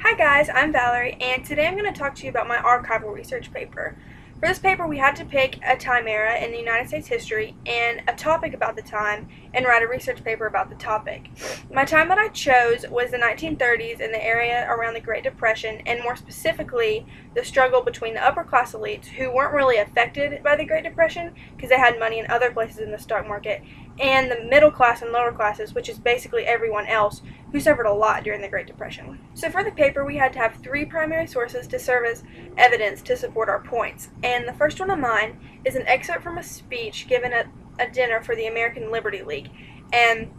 Hi guys, I'm Valerie, and today I'm going to talk to you about my archival research paper. For this paper, we had to pick a time era in the United States history and a topic about the time and write a research paper about the topic. My time that I chose was the 1930s in the area around the Great Depression, and more specifically, the struggle between the upper class elites who weren't really affected by the Great Depression because they had money in other places in the stock market, and the middle class and lower classes, which is basically everyone else, who suffered a lot during the Great Depression. So for the paper, we had to have three primary sources to serve as evidence to support our points. And the first one of mine is an excerpt from a speech given at a dinner for the American Liberty League. And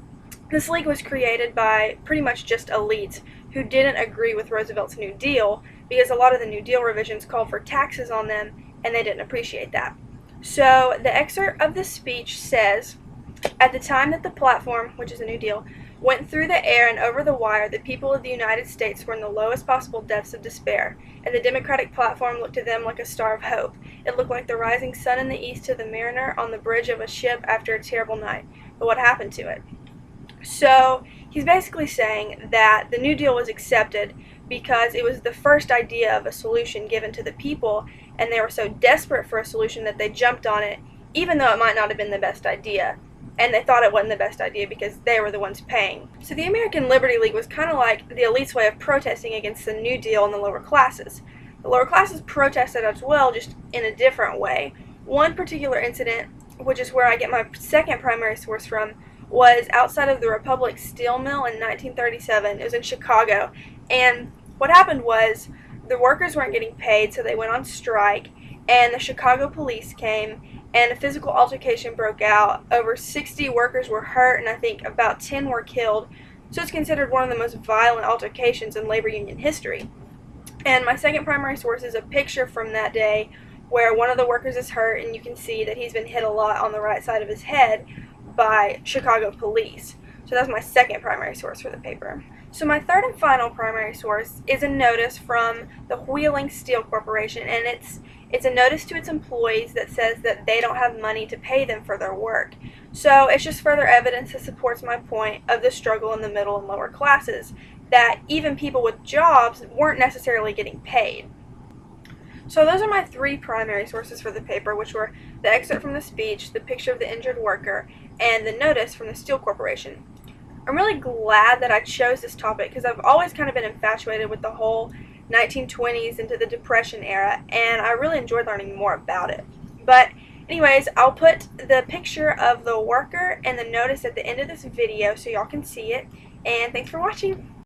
this league was created by pretty much just elites who didn't agree with Roosevelt's New Deal because a lot of the New Deal revisions called for taxes on them and they didn't appreciate that. So the excerpt of the speech says, "At the time that the platform, which is the New Deal, went through the air and over the wire, the people of the United States were in the lowest possible depths of despair, and the Democratic platform looked to them like a star of hope. It looked like the rising sun in the east to the mariner on the bridge of a ship after a terrible night. But what happened to it?" So he's basically saying that the New Deal was accepted because it was the first idea of a solution given to the people, and they were so desperate for a solution that they jumped on it, even though it might not have been the best idea. And they thought it wasn't the best idea because they were the ones paying. So the American Liberty League was kind of like the elite's way of protesting against the New Deal in the lower classes. The lower classes protested as well, just in a different way. One particular incident, which is where I get my second primary source from, was outside of the Republic Steel Mill in 1937. It was in Chicago. And what happened was the workers weren't getting paid, so they went on strike, and the Chicago police came, and a physical altercation broke out. Over 60 workers were hurt, and I think about 10 were killed. So it's considered one of the most violent altercations in labor union history. And my second primary source is a picture from that day where one of the workers is hurt, and you can see that he's been hit a lot on the right side of his head by Chicago police. So that's my second primary source for the paper. So my third and final primary source is a notice from the Wheeling Steel Corporation, and it's a notice to its employees that says that they don't have money to pay them for their work. So it's just further evidence that supports my point of the struggle in the middle and lower classes, that even people with jobs weren't necessarily getting paid. So those are my three primary sources for the paper, which were the excerpt from the speech, the picture of the injured worker, and the notice from the Steel Corporation. I'm really glad that I chose this topic because I've always kind of been infatuated with the whole 1920s into the Depression era, and I really enjoyed learning more about it. But anyways, I'll put the picture of the worker and the notice at the end of this video so y'all can see it, and thanks for watching.